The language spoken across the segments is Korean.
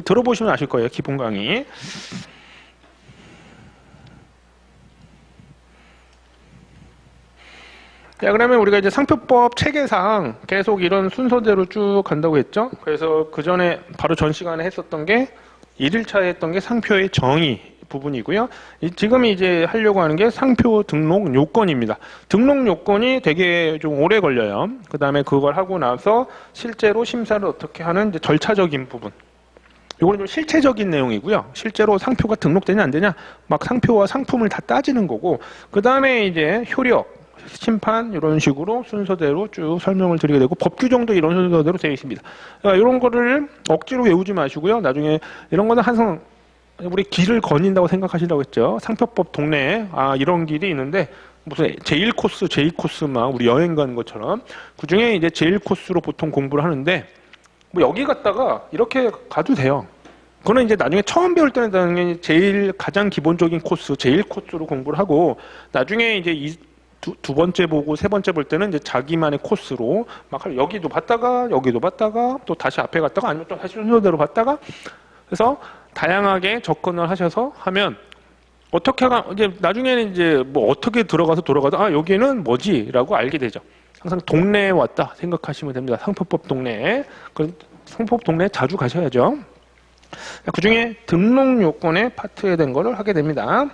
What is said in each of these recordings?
들어보시면 아실 거예요. 기본 강의. 자, 그러면 우리가 이제 상표법 체계상 계속 이런 순서대로 쭉 간다고 했죠. 그래서 그 전에 바로 전 시간에 했었던 게 1일차에 했던 게 상표의 정의 부분이고요. 지금 이제 하려고 하는 게 상표 등록 요건입니다. 등록 요건이 되게 좀 오래 걸려요. 그 다음에 그걸 하고 나서 실제로 심사를 어떻게 하는 이제 절차적인 부분. 이거는 좀 실체적인 내용이고요. 실제로 상표가 등록되냐 안 되냐 막 상표와 상품을 다 따지는 거고, 그 다음에 이제 효력, 심판 이런 식으로 순서대로 쭉 설명을 드리게 되고, 법 규정도 이런 순서대로 되어 있습니다. 그러니까 이런 거를 억지로 외우지 마시고요. 나중에 이런 거는 항상 우리 길을 거닌다고 생각하시라고 했죠. 상표법 동네에 이런 길이 있는데 무슨 제1코스, 제2코스 막 우리 여행 가는 것처럼 그 중에 이제 제1코스로 보통 공부를 하는데, 뭐 여기 갔다가 이렇게 가도 돼요. 그거는 이제 나중에 처음 배울 때는 당연히 제일 가장 기본적인 코스, 제1코스로 공부를 하고, 나중에 이제 두 번째 보고 세 번째 볼 때는 이제 자기만의 코스로 막 여기도 봤다가 여기도 봤다가 또 다시 앞에 갔다가 아니면 또 다시 순서대로 봤다가, 그래서 다양하게 접근을 하셔서 하면 어떻게 이제 나중에는 이제 뭐 어떻게 들어가서 돌아가도 여기는 뭐지라고 알게 되죠. 항상 동네에 왔다 생각하시면 됩니다. 상표법 동네에. 그 상표법 동네에 자주 가셔야죠. 그 중에 등록 요건의 파트에 된 거를 하게 됩니다.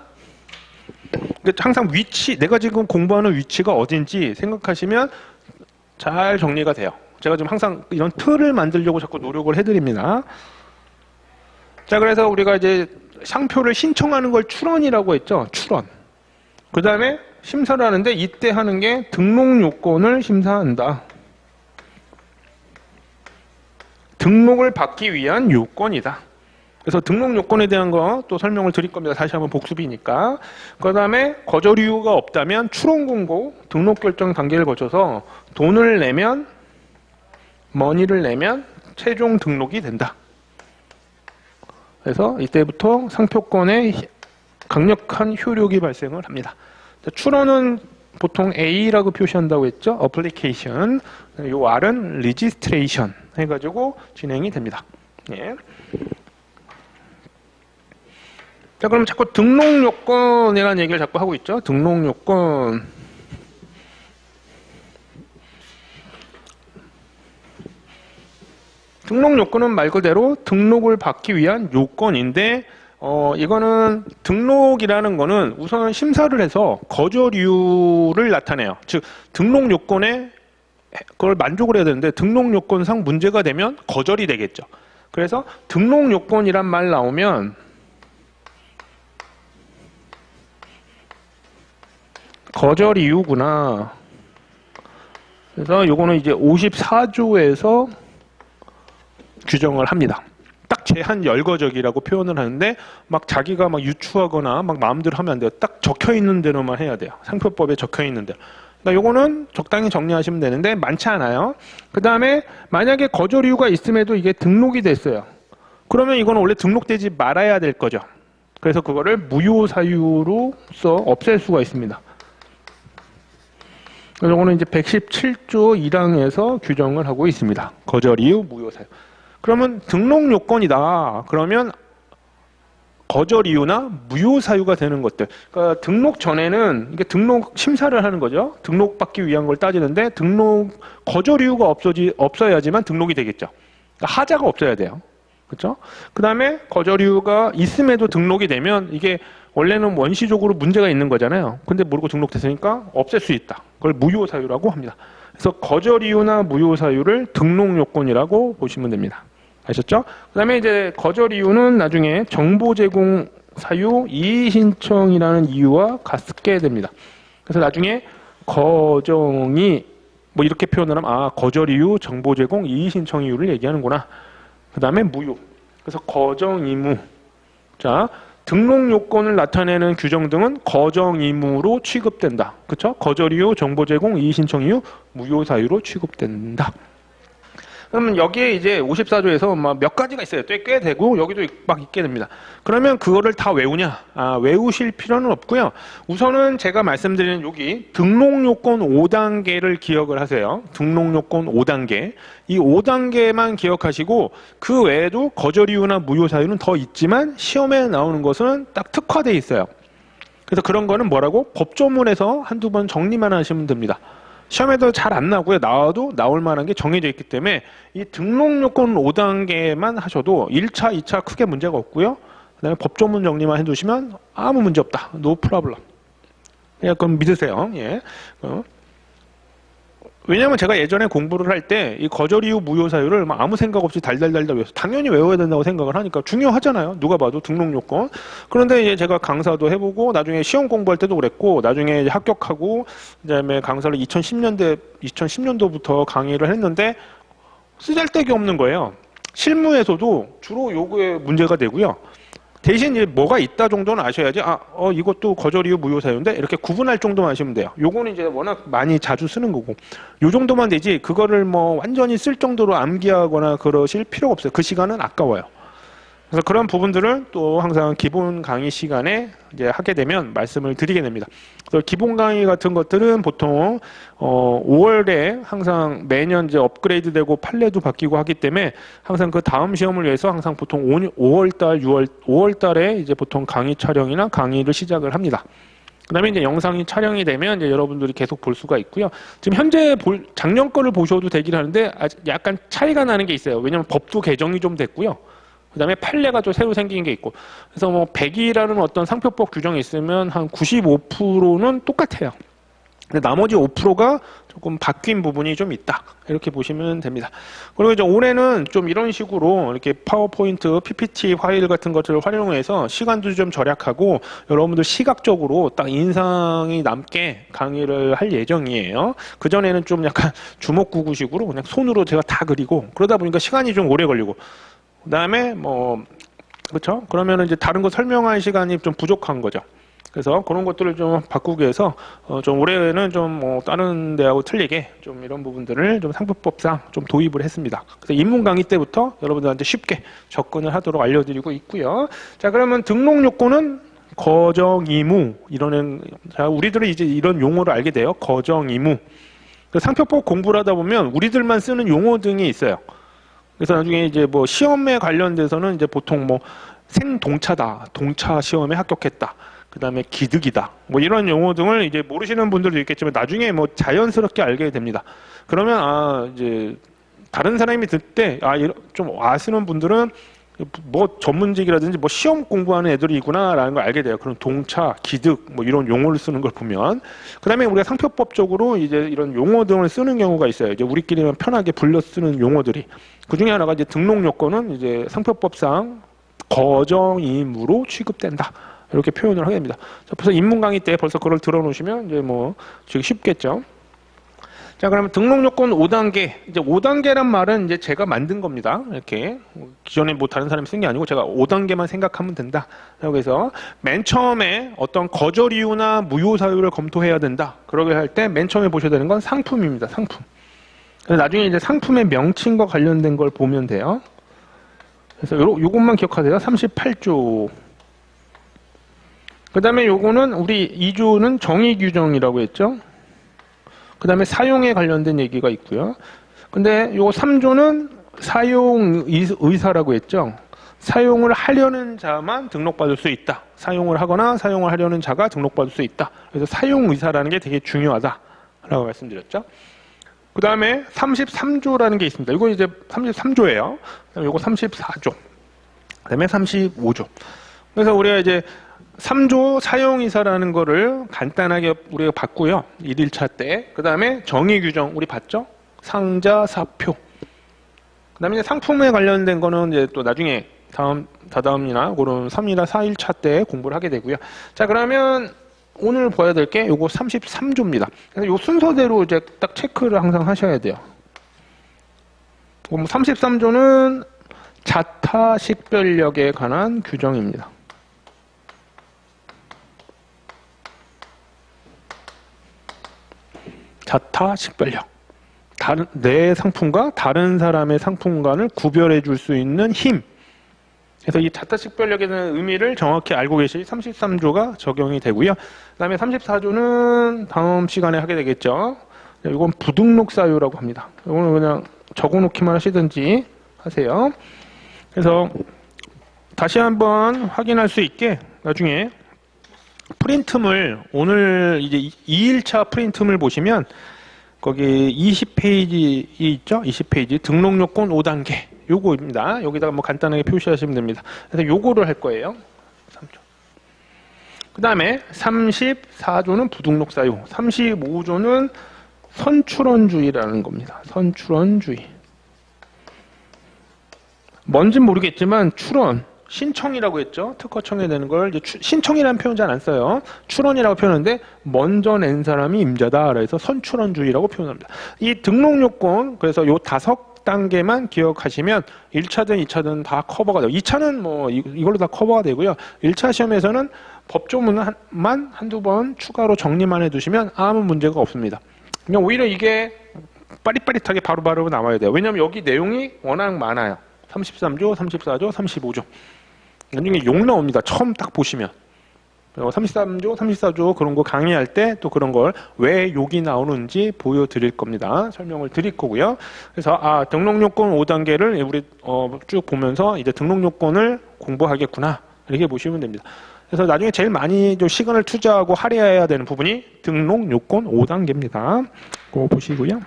항상 위치, 내가 지금 공부하는 위치가 어딘지 생각하시면 잘 정리가 돼요. 제가 지금 항상 이런 틀을 만들려고 자꾸 노력을 해드립니다. 자, 그래서 우리가 이제 상표를 신청하는 걸 출원이라고 했죠. 출원. 그 다음에 심사를 하는데 이때 하는 게 등록 요건을 심사한다. 등록을 받기 위한 요건이다. 그래서 등록 요건에 대한 거 또 설명을 드릴 겁니다. 다시 한번 복습이니까. 그 다음에 거절 이유가 없다면 출원 공고, 등록 결정 단계를 거쳐서 돈을 내면, 머니를 내면 최종 등록이 된다. 그래서 이때부터 상표권에 강력한 효력이 발생을 합니다. 출원은 보통 A라고 표시한다고 했죠. Application. 요 R은 Registration 해가지고 진행이 됩니다. 예. 자, 그럼 자꾸 등록 요건이라는 얘기를 자꾸 하고 있죠. 등록 요건. 등록 요건은 말 그대로 등록을 받기 위한 요건인데, 이거는 등록이라는 거는 우선 심사를 해서 거절 이유를 나타내요. 즉, 등록 요건에 그걸 만족을 해야 되는데 등록 요건상 문제가 되면 거절이 되겠죠. 그래서 등록 요건이란 말 나오면 거절 이유구나. 그래서 요거는 이제 54조에서 규정을 합니다. 딱 제한 열거적이라고 표현을 하는데 막 자기가 막 유추하거나 막 마음대로 하면 안 돼요. 딱 적혀 있는 대로만 해야 돼요. 상표법에 적혀 있는 대로. 그러니까 요거는 적당히 정리하시면 되는데 많지 않아요. 그 다음에 만약에 거절 이유가 있음에도 이게 등록이 됐어요. 그러면 이거는 원래 등록되지 말아야 될 거죠. 그래서 그거를 무효 사유로서 없앨 수가 있습니다. 요거는 이제 117조 1항에서 규정을 하고 있습니다. 거절 이유, 무효 사유. 그러면 등록 요건이다. 그러면 거절 이유나 무효 사유가 되는 것들. 그러니까 등록 전에는 이게 등록 심사를 하는 거죠. 등록받기 위한 걸 따지는데 거절 이유가 없어야지만 등록이 되겠죠. 그러니까 하자가 없어야 돼요. 그렇죠? 그 다음에 거절 이유가 있음에도 등록이 되면 이게 원래는 원시적으로 문제가 있는 거잖아요. 근데 모르고 등록됐으니까 없앨 수 있다. 그걸 무효 사유라고 합니다. 그래서 거절 이유나 무효 사유를 등록 요건이라고 보시면 됩니다. 아셨죠? 그 다음에 이제 거절 이유는 나중에 정보 제공 사유 이의 신청이라는 이유와 같게 됩니다. 그래서 나중에 거정이 뭐 이렇게 표현을 하면 거절 이유, 정보 제공, 이의 신청 이유를 얘기하는구나. 그 다음에 무효. 그래서 거정 의무. 자, 등록 요건을 나타내는 규정 등은 거정 의무로 취급된다. 그렇죠? 거절 이유, 정보 제공, 이의 신청 이유, 무효 사유로 취급된다. 그러면 여기에 이제 54조에서 막 몇 가지가 있어요. 꽤 되고 여기도 막 있게 됩니다. 그러면 그거를 다 외우냐? 외우실 필요는 없고요. 우선은 제가 말씀드리는 여기 등록요건 5단계를 기억을 하세요. 등록요건 5단계. 이 5단계만 기억하시고 그 외에도 거절 이유나 무효 사유는 더 있지만 시험에 나오는 것은 딱 특화되어 있어요. 그래서 그런 거는 뭐라고? 법조문에서 한두 번 정리만 하시면 됩니다. 시험에도 잘 안 나오고요. 나와도 나올 만한 게 정해져 있기 때문에 이 등록요건 5단계만 하셔도 1차, 2차 크게 문제가 없고요. 그다음에 법조문 정리만 해두시면 아무 문제 없다. No problem. 예, 그럼 믿으세요. 예. 왜냐면 제가 예전에 공부를 할 때 이 거절 이유 무효 사유를 막 아무 생각 없이 달달달달 외워서 당연히 외워야 된다고 생각을 하니까 중요하잖아요. 누가 봐도 등록 요건. 그런데 이제 제가 강사도 해보고 나중에 시험 공부할 때도 그랬고 나중에 이제 합격하고 그다음에 강사를 2010년도부터 강의를 했는데 쓰잘데기 없는 거예요. 실무에서도 주로 요거에 문제가 되고요. 대신 이제 뭐가 있다 정도는 아셔야지, 이것도 거절 이유 무효 사유인데 이렇게 구분할 정도만 아시면 돼요. 요거는 이제 워낙 많이 자주 쓰는 거고, 요 정도만 되지 그거를 뭐 완전히 쓸 정도로 암기하거나 그러실 필요가 없어요. 그 시간은 아까워요. 그래서 그런 부분들을 또 항상 기본 강의 시간에 이제 하게 되면 말씀을 드리게 됩니다. 그래서 기본 강의 같은 것들은 보통 5월에 항상 매년 이제 업그레이드되고 판례도 바뀌고 하기 때문에 항상 그 다음 시험을 위해서 항상 보통 5월달, 5월달에 이제 보통 강의 촬영이나 강의를 시작을 합니다. 그다음에 이제 영상이 촬영이 되면 이제 여러분들이 계속 볼 수가 있고요. 지금 현재 작년 거를 보셔도 되긴 하는데 아직 약간 차이가 나는 게 있어요. 왜냐하면 법도 개정이 좀 됐고요. 그 다음에 판례가 또 새로 생긴 게 있고, 그래서 뭐 100이라는 어떤 상표법 규정이 있으면 한 95%는 똑같아요. 근데 나머지 5%가 조금 바뀐 부분이 좀 있다. 이렇게 보시면 됩니다. 그리고 이제 올해는 좀 이런 식으로 이렇게 파워포인트, PPT 파일 같은 것들을 활용해서 시간도 좀 절약하고 여러분들 시각적으로 딱 인상이 남게 강의를 할 예정이에요. 그전에는 좀 약간 주먹구구식으로 그냥 손으로 제가 다 그리고 그러다 보니까 시간이 좀 오래 걸리고 그 다음에 그렇죠? 그러면 이제 다른 거 설명할 시간이 좀 부족한 거죠. 그래서 그런 것들을 좀 바꾸기 위해서 좀 올해는 좀 다른 데하고 틀리게 좀 이런 부분들을 좀 상표법상 좀 도입을 했습니다. 그래서 입문 강의 때부터 여러분들한테 쉽게 접근을 하도록 알려드리고 있고요. 자, 그러면 등록 요건은 거정 의무 자, 우리들은 이제 이런 용어를 알게 돼요. 거정 의무. 그 상표법 공부를 하다 보면 우리들만 쓰는 용어 등이 있어요. 그래서 나중에 이제 뭐 시험에 관련돼서는 이제 보통 뭐 생동차다, 동차 시험에 합격했다, 그 다음에 기득이다, 뭐 이런 용어 등을 이제 모르시는 분들도 있겠지만 나중에 뭐 자연스럽게 알게 됩니다. 그러면 이제 다른 사람이 듣을 때 좀 아시는 분들은 뭐 전문직이라든지 뭐 시험 공부하는 애들이구나라는 걸 알게 돼요. 그럼 동차, 기득 뭐 이런 용어를 쓰는 걸 보면 그다음에 우리가 상표법적으로 이제 이런 용어 등을 쓰는 경우가 있어요. 이제 우리끼리만 편하게 불려 쓰는 용어들이 그 중에 하나가 이제 등록 요건은 이제 상표법상 거정의무로 취급된다. 이렇게 표현을 하게 됩니다. 벌써 입문 강의 때 벌써 그걸 들어놓으시면 이제 뭐 되게 쉽겠죠. 자, 그러면 등록 요건 5단계. 이제 5단계란 말은 이제 제가 만든 겁니다. 이렇게. 기존에 뭐 다른 사람이 쓴 게 아니고 제가 5단계만 생각하면 된다. 그래서 맨 처음에 어떤 거절 이유나 무효 사유를 검토해야 된다. 그러게 할 때 맨 처음에 보셔야 되는 건 상품입니다. 상품. 그래서 나중에 이제 상품의 명칭과 관련된 걸 보면 돼요. 그래서 요것만 기억하세요. 38조. 그 다음에 요거는 우리 2조는 정의 규정이라고 했죠. 그 다음에 사용에 관련된 얘기가 있고요. 근데 요 3조는 사용 의사라고 했죠. 사용을 하려는 자만 등록받을 수 있다. 사용을 하거나 사용을 하려는 자가 등록받을 수 있다. 그래서 사용 의사라는 게 되게 중요하다라고 말씀드렸죠. 그 다음에 33조라는 게 있습니다. 이거 이제 33조예요. 요거 34조. 그 다음에 35조. 그래서 우리가 이제 3조 사용이사라는 거를 간단하게 우리가 봤고요. 1일차 때. 그 다음에 정의 규정 우리 봤죠? 상자, 사표. 그 다음에 이제 상품에 관련된 거는 이제 또 나중에 다다음이나 그런 3이나 4일차 때 공부를 하게 되고요. 자, 그러면 오늘 봐야 될 게 요거 33조입니다. 그래서 요 순서대로 이제 딱 체크를 항상 하셔야 돼요. 33조는 자타 식별력에 관한 규정입니다. 자타 식별력. 내 상품과 다른 사람의 상품관을 구별해 줄 수 있는 힘. 그래서 이 자타식별력에 대한 의미를 정확히 알고 계실 33조가 적용이 되고요. 그 다음에 34조는 다음 시간에 하게 되겠죠. 이건 부등록 사유라고 합니다. 이거는 그냥 적어놓기만 하시든지 하세요. 그래서 다시 한번 확인할 수 있게 나중에 프린트물, 오늘 이제 2일차 프린트물 보시면 거기 20페이지 있죠? 20페이지 등록 요건 5단계 요거입니다. 여기다가 뭐 간단하게 표시하시면 됩니다. 그래서 요거를 할 거예요. 3조. 그 다음에 34조는 부등록 사유, 35조는 선출원주의라는 겁니다. 선출원주의. 뭔진 모르겠지만 출원, 신청이라고 했죠. 특허청에 내는 걸 이제 신청이라는 표현 잘 안 써요. 출원이라고 표현하는데 먼저 낸 사람이 임자다. 그래서 선출원주의라고 표현합니다. 이 등록 요건, 그래서 요 5단계만 기억하시면 1차든 2차든 다 커버가 돼요. 2차는 뭐 이걸로 다 커버가 되고요. 1차 시험에서는 법조문만 한두 번 추가로 정리만 해두시면 아무 문제가 없습니다. 그냥 오히려 이게 빠릿빠릿하게 바로바로 나와야 돼요. 왜냐하면 여기 내용이 워낙 많아요. 33조, 34조, 35조. 나중에 욕 나옵니다. 처음 딱 보시면. 33조, 34조 그런 거 강의할 때 또 그런 걸 왜 욕이 나오는지 보여드릴 겁니다. 설명을 드릴 거고요. 그래서 등록 요건 5단계를 우리 쭉 보면서 이제 등록 요건을 공부하겠구나. 이렇게 보시면 됩니다. 그래서 나중에 제일 많이 좀 시간을 투자하고 할애해야 되는 부분이 등록 요건 5단계입니다. 그거 보시고요.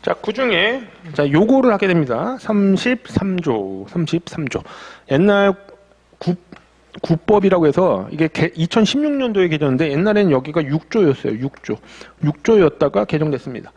자, 그 중에, 요거를 하게 됩니다. 33조. 옛날 국법이라고 해서, 이게 2016년도에 개정인데, 옛날에는 여기가 6조였어요. 6조였다가 개정됐습니다.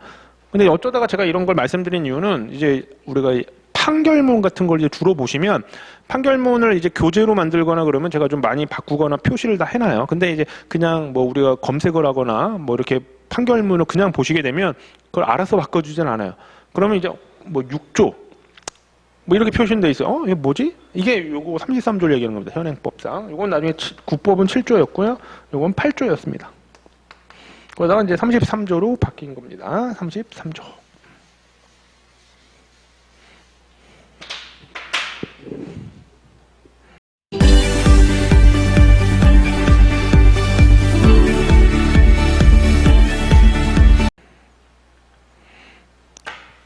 근데 어쩌다가 제가 이런 걸 말씀드린 이유는, 이제 우리가 판결문 같은 걸 이제 주로 보시면, 판결문을 이제 교재로 만들거나 그러면 제가 좀 많이 바꾸거나 표시를 다 해놔요. 근데 이제 그냥 뭐 우리가 검색을 하거나 뭐 이렇게 판결문을 그냥 보시게 되면 그걸 알아서 바꿔주진 않아요. 그러면 이제 뭐 6조 뭐 이렇게 표시돼 있어요. 이게 뭐지? 이게 요거 33조를 얘기하는 겁니다. 현행법상. 요건 나중에 국법은 7조였고요. 요건 8조였습니다. 그러다가 이제 33조로 바뀐 겁니다. 33조.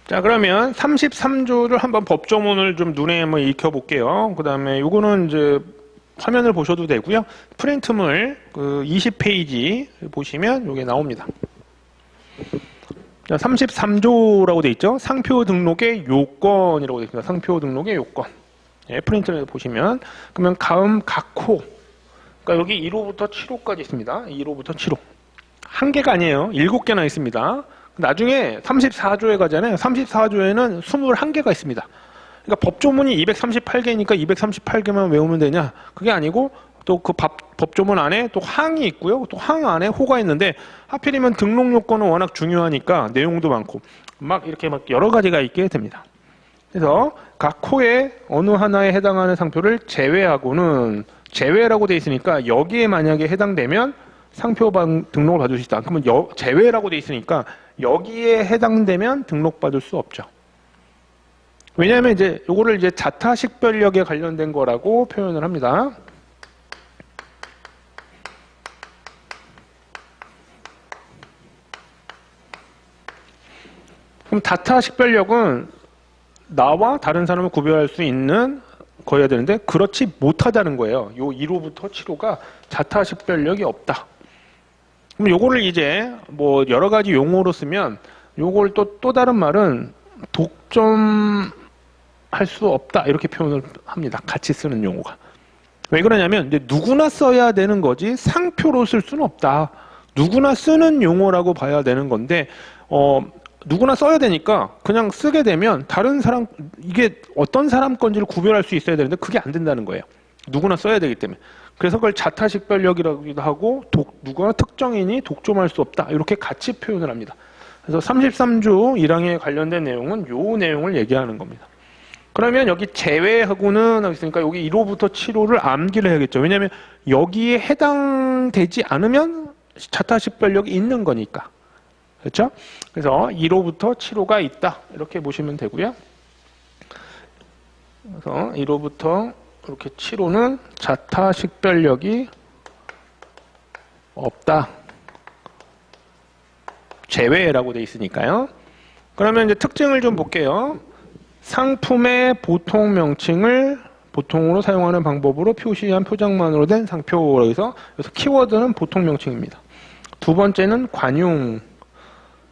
자, 그러면 33조를 한번 법조문을 좀 눈에 한번 익혀볼게요. 그 다음에 요거는 이제 화면을 보셔도 되고요. 프린트물 그 20페이지 보시면 요게 나옵니다. 자, 33조라고 돼 있죠. 상표 등록의 요건이라고 돼 있습니다. 상표 등록의 요건. 예, 프린트를 보시면 그러면 다음 각 호, 그러니까 여기 1호부터 7호까지 있습니다. 1호부터 7호. 한 개가 아니에요. 7개나 있습니다. 나중에 34조에 가잖아요. 34조에는 21개가 있습니다. 그러니까 법조문이 238개니까 238개만 외우면 되냐? 그게 아니고 또 그 법조문 안에 또 항이 있고요. 또 항 안에 호가 있는데 하필이면 등록 요건은 워낙 중요하니까 내용도 많고 막 이렇게 막 여러 가지가 있게 됩니다. 그래서 각 호의 어느 하나에 해당하는 상표를 제외하고는 제외라고 돼 있으니까 여기에 만약에 해당되면 상표 등록을 받을 수 있다. 그러면 제외라고 돼 있으니까 여기에 해당되면 등록받을 수 없죠. 왜냐하면 이제 요거를 이제 자타식별력에 관련된 거라고 표현을 합니다. 그럼 자타식별력은 나와 다른 사람을 구별할 수 있는 거여야 되는데 그렇지 못하다는 거예요. 요 1호부터 7호가 자타식별력이 없다. 그럼 요거를 이제 뭐 여러 가지 용어로 쓰면 요걸 또 다른 말은 독점할 수 없다 이렇게 표현을 합니다. 같이 쓰는 용어가. 왜 그러냐면 이제 누구나 써야 되는 거지 상표로 쓸 수는 없다. 누구나 쓰는 용어라고 봐야 되는 건데 누구나 써야 되니까 그냥 쓰게 되면 다른 사람 이게 어떤 사람 건지를 구별할 수 있어야 되는데 그게 안 된다는 거예요. 누구나 써야 되기 때문에. 그래서 그걸 자타식별력이라고도 하고 누구나 특정인이 독점할 수 없다 이렇게 같이 표현을 합니다. 그래서 33조 1항에 관련된 내용은 요 내용을 얘기하는 겁니다. 그러면 여기 제외하고는 있으니까 여기 1호부터 7호를 암기를 해야겠죠. 왜냐하면 여기에 해당되지 않으면 자타식별력이 있는 거니까. 그렇죠? 그래서 1호부터 7호가 있다. 이렇게 보시면 되고요. 그래서 1호부터 이렇게 7호는 자타식별력이 없다. 제외라고 돼 있으니까요. 그러면 이제 특징을 좀 볼게요. 상품의 보통 명칭을 보통으로 사용하는 방법으로 표시한 표장만으로 된 상표라고 해서 그래서 키워드는 보통 명칭입니다. 두 번째는 관용.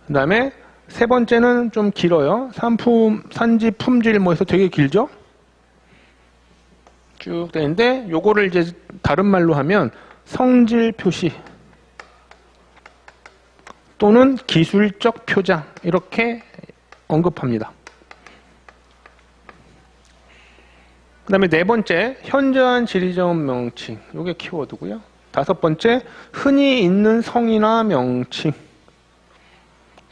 그다음에 세 번째는 좀 길어요. 상품, 산지, 품질 뭐 해서 되게 길죠? 쭉 되는데 요거를 이제 다른 말로 하면 성질 표시 또는 기술적 표장 이렇게 언급합니다. 그 다음에 네 번째 현저한 지리적 명칭 요게 키워드고요. 다섯 번째 흔히 있는 성이나 명칭.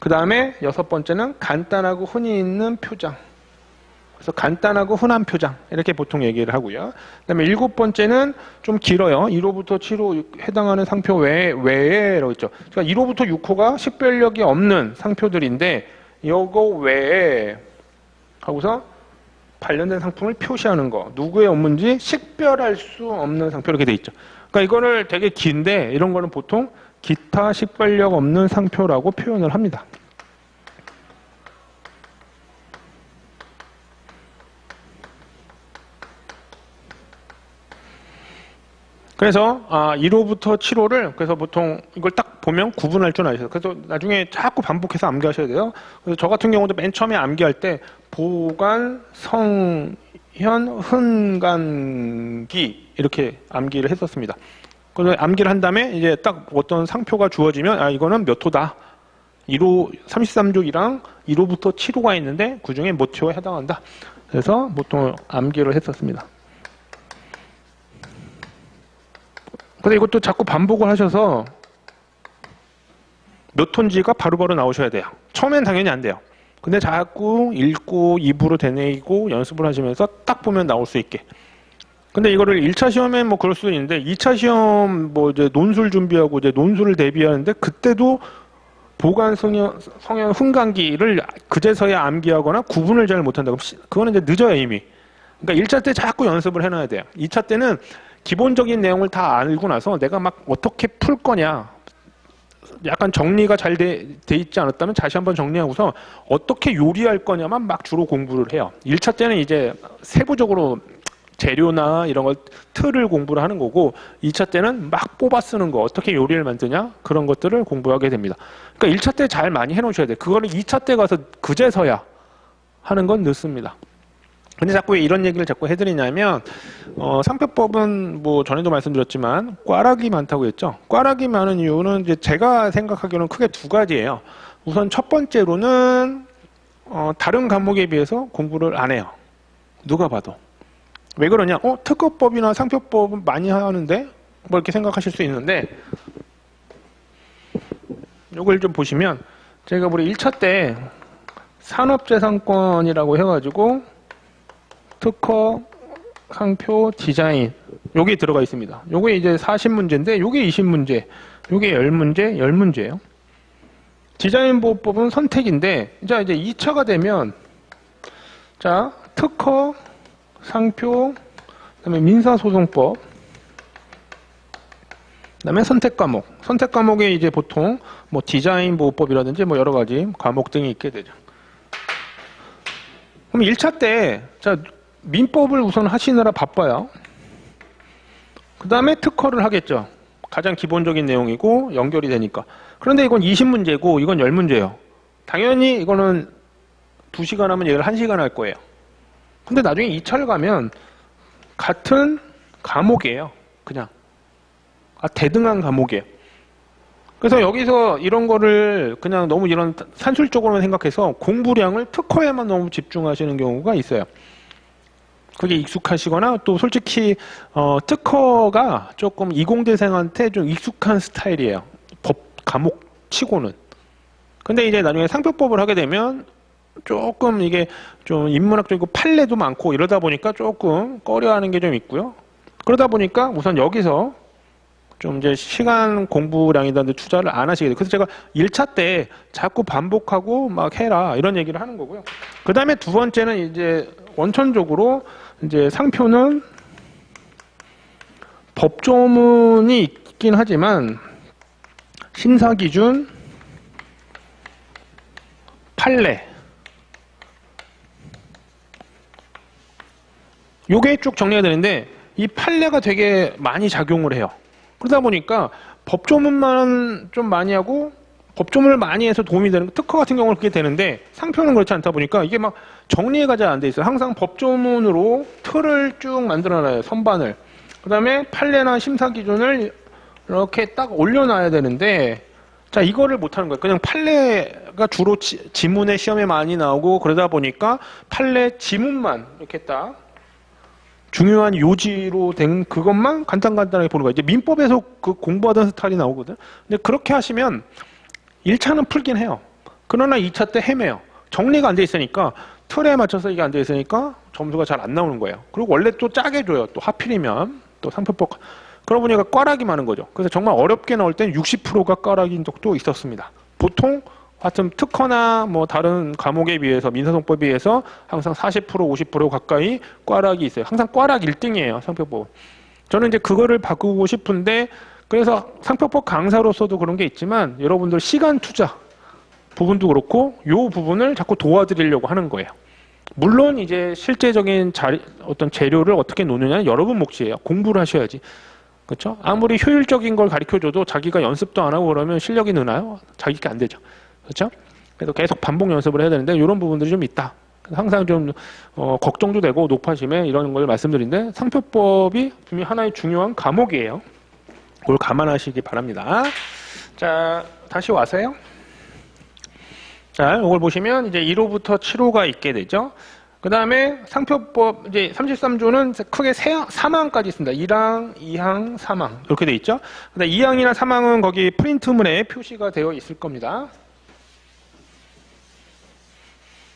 그 다음에 여섯 번째는 간단하고 흔히 있는 표장. 그래서 간단하고 흔한 표장 이렇게 보통 얘기를 하고요. 그 다음에 일곱 번째는 좀 길어요. 1호부터 7호 해당하는 상표 외에라고 있죠. 그러니까 1호부터 6호가 식별력이 없는 상표들인데 이거 외에 하고서 관련된 상품을 표시하는 거. 누구의 업무인지 식별할 수 없는 상표 이렇게 돼 있죠. 그러니까 이거를 되게 긴데 이런 거는 보통 기타 식별력 없는 상표라고 표현을 합니다. 그래서 1호부터 7호를 그래서 보통 이걸 딱 보면 구분할 줄 아셔요. 그래서 나중에 자꾸 반복해서 암기하셔야 돼요. 그래서 저 같은 경우도 맨 처음에 암기할 때 보관, 성현, 흔간기 이렇게 암기를 했었습니다. 그래서 암기를 한 다음에 이제 딱 어떤 상표가 주어지면 이거는 몇 호다. 1호 33조기랑 1호부터 7호가 있는데 그 중에 몇 호에 해당한다. 그래서 보통 암기를 했었습니다. 근데 이것도 자꾸 반복을 하셔서 몇 톤지가 바로바로 나오셔야 돼요. 처음엔 당연히 안 돼요. 근데 자꾸 읽고 입으로 되뇌이고 연습을 하시면서 딱 보면 나올 수 있게. 근데 이거를 1차 시험엔 뭐 그럴 수도 있는데 2차 시험 뭐 이제 논술 준비하고 이제 논술을 대비하는데 그때도 보관 성형 훈강기를 그제서야 암기하거나 구분을 잘 못한다. 그럼 그거는 이제 늦어요 이미. 그러니까 1차 때 자꾸 연습을 해놔야 돼요. 2차 때는 기본적인 내용을 다 알고 나서 내가 막 어떻게 풀 거냐 약간 정리가 잘 돼 있지 않았다면 다시 한번 정리하고서 어떻게 요리할 거냐만 막 주로 공부를 해요. 1차 때는 이제 세부적으로 재료나 이런 걸 틀을 공부를 하는 거고 2차 때는 막 뽑아 쓰는 거 어떻게 요리를 만드냐 그런 것들을 공부하게 됩니다. 그러니까 1차 때 잘 많이 해놓으셔야 돼요. 그거를 2차 때 가서 그제서야 하는 건 늦습니다. 근데 자꾸 왜 이런 얘기를 자꾸 해드리냐면 상표법은 뭐 전에도 말씀드렸지만 꽈락이 많다고 했죠. 꽈락이 많은 이유는 이제 제가 생각하기로는 크게 두 가지예요. 우선 첫 번째로는 다른 과목에 비해서 공부를 안 해요. 누가 봐도. 왜 그러냐? 특허법이나 상표법은 많이 하는데 뭐 이렇게 생각하실 수 있는데 이걸 좀 보시면 제가 우리 1차 때 산업재산권이라고 해가지고 특허, 상표, 디자인 요게 들어가 있습니다. 요게 이제 40문제인데 요게 20문제, 요게 10문제, 10문제예요. 디자인보호법은 선택인데 이제 2차가 되면 자 특허, 상표, 그다음에 민사소송법, 그다음에 선택 과목. 선택 과목에 이제 보통 뭐 디자인보호법이라든지 뭐 여러 가지 과목 등이 있게 되죠. 그럼 1차 때 자 민법을 우선 하시느라 바빠요. 그 다음에 특허를 하겠죠. 가장 기본적인 내용이고 연결이 되니까. 그런데 이건 20문제고 이건 10문제예요. 당연히 이거는 2시간 하면 얘를 1시간 할 거예요. 근데 나중에 2차를 가면 같은 과목이에요. 그냥. 대등한 과목이에요. 그래서 여기서 이런 거를 그냥 너무 이런 산술적으로만 생각해서 공부량을 특허에만 너무 집중하시는 경우가 있어요. 그게 익숙하시거나 또 솔직히 특허가 조금 이공대생한테 좀 익숙한 스타일이에요. 법 과목 치고는. 근데 이제 나중에 상표법을 하게 되면 조금 이게 좀 인문학적이고 판례도 많고 이러다 보니까 조금 꺼려하는 게 좀 있고요. 그러다 보니까 우선 여기서 좀 이제 시간 공부량이라든지 투자를 안 하시게 돼요. 그래서 제가 1차 때 자꾸 반복하고 막 해라 이런 얘기를 하는 거고요. 그 다음에 두 번째는 이제 원천적으로 이제 상표는 법조문이 있긴 하지만 심사기준, 판례 요게 쭉 정리가 되는데 이 판례가 되게 많이 작용을 해요. 그러다 보니까 법조문만 좀 많이 하고 법조문을 많이 해서 도움이 되는 특허 같은 경우는 그게 되는데 상표는 그렇지 않다 보니까 이게 막 정리가 잘 안 돼 있어요. 항상 법조문으로 틀을 쭉 만들어놔요. 선반을. 그 다음에 판례나 심사 기준을 이렇게 딱 올려놔야 되는데 자 이거를 못하는 거예요. 그냥 판례가 주로 지문에 시험에 많이 나오고 그러다 보니까 판례 지문만 이렇게 딱 중요한 요지로 된 그것만 간단하게 보는 거예요. 이제 민법에서 그 공부하던 스타일이 나오거든. 근데 그렇게 하시면 1차는 풀긴 해요. 그러나 2차 때 헤매요. 정리가 안 돼 있으니까 틀에 맞춰서 이게 안 돼 있으니까 점수가 잘 안 나오는 거예요. 그리고 원래 또 짜게 줘요. 또 하필이면 또 상표법. 그러다 보니까 꽈락이 많은 거죠. 그래서 정말 어렵게 나올 땐 60%가 꽈락인 적도 있었습니다. 보통 하여튼 특허나 뭐 다른 과목에 비해서 민사소송법에 비해서 항상 40% 50% 가까이 꽈락이 있어요. 항상 꽈락 1등이에요. 상표법. 저는 이제 그거를 바꾸고 싶은데 그래서 상표법 강사로서도 그런 게 있지만 여러분들 시간 투자 부분도 그렇고 요 부분을 자꾸 도와드리려고 하는 거예요. 물론 이제 실제적인 어떤 재료를 어떻게 놓느냐는 여러분 몫이에요. 공부를 하셔야지. 그렇죠? 아무리 효율적인 걸 가르쳐줘도 자기가 연습도 안 하고 그러면 실력이 느나요? 자기가 안 되죠. 그렇죠? 그래서 계속 반복 연습을 해야 되는데 이런 부분들이 좀 있다. 항상 좀 걱정도 되고 높아짐에 이런 걸 말씀드리는데 상표법이 분명히 하나의 중요한 과목이에요. 그걸 감안하시기 바랍니다. 자, 다시 와서요. 자, 이걸 보시면 이제 1호부터 7호가 있게 되죠. 그 다음에 상표법 이제 33조는 크게 3항까지 있습니다. 1항, 2항, 3항 이렇게 돼 있죠. 그다음 2항이나 3항은 거기 프린트문에 표시가 되어 있을 겁니다.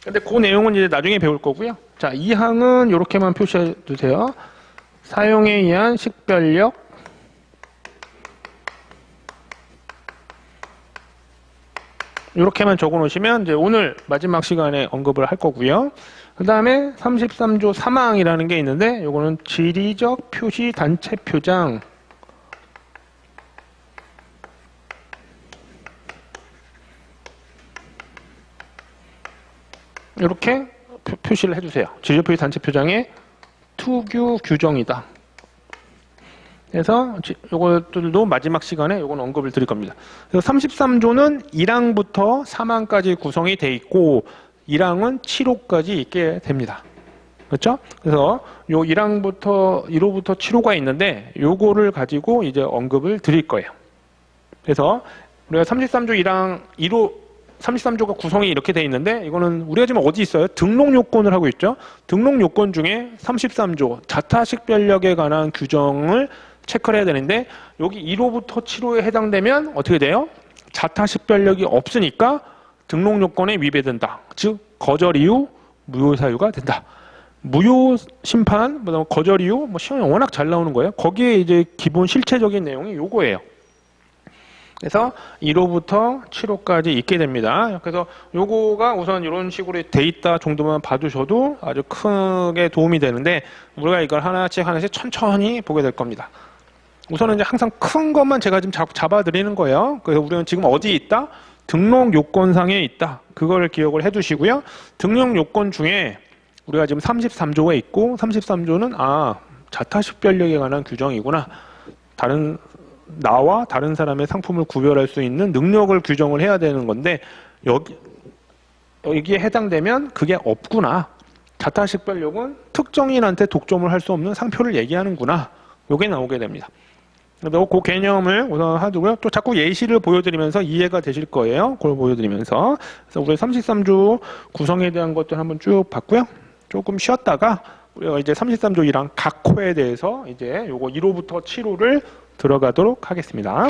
근데 그 내용은 이제 나중에 배울 거고요. 자, 2항은 이렇게만 표시해 두세요. 사용에 의한 식별력, 이렇게만 적어 놓으시면 이제 오늘 마지막 시간에 언급을 할 거고요. 그 다음에 33조 3항이라는 게 있는데 요거는 지리적 표시 단체 표장. 이렇게 표시를 해주세요. 지리적 표시 단체 표장의 투규 규정이다. 그래서 요것들도 마지막 시간에 요건 언급을 드릴 겁니다. 그래서 33조는 1항부터 3항까지 구성이 돼 있고 1항은 7호까지 있게 됩니다. 그렇죠? 그래서 요 1항부터 1호부터 7호가 있는데 요거를 가지고 이제 언급을 드릴 거예요. 그래서 우리가 33조 1항 1호 33조가 구성이 이렇게 돼 있는데 이거는 우리가 지금 어디 있어요? 등록 요건을 하고 있죠. 등록 요건 중에 33조 자타 식별력에 관한 규정을 체크를 해야 되는데 여기 1호부터 7호에 해당되면 어떻게 돼요? 자타 식별력이 없으니까 등록 요건에 위배된다. 즉 거절 이유, 무효 사유가 된다. 무효 심판, 거절 이유, 뭐 시험에 워낙 잘 나오는 거예요. 거기에 이제 기본 실체적인 내용이 요거예요. 그래서 1호부터 7호까지 있게 됩니다. 그래서 요거가 우선 이런 식으로 돼 있다 정도만 봐두셔도 아주 크게 도움이 되는데 우리가 이걸 하나씩 천천히 보게 될 겁니다. 우선은 이제 항상 큰 것만 제가 지금 잡아드리는 거예요. 그래서 우리는 지금 어디에 있다? 등록 요건상에 있다. 그걸 기억을 해두시고요. 등록 요건 중에 우리가 지금 33조가 있고 33조는 자타 식별력에 관한 규정이구나. 나와 다른 사람의 상품을 구별할 수 있는 능력을 규정을 해야 되는 건데 여기에 해당되면 그게 없구나. 자타 식별력은 특정인한테 독점을 할 수 없는 상표를 얘기하는구나. 요게 나오게 됩니다. 그래서 그 개념을 우선 하두고요. 또 자꾸 예시를 보여드리면서 이해가 되실 거예요. 그걸 보여드리면서. 그래서 우리 33조 구성에 대한 것들 한번 쭉 봤고요. 조금 쉬었다가 우리가 이제 33조 1항 각 호에 대해서 이제 요거 1호부터 7호를 들어가도록 하겠습니다.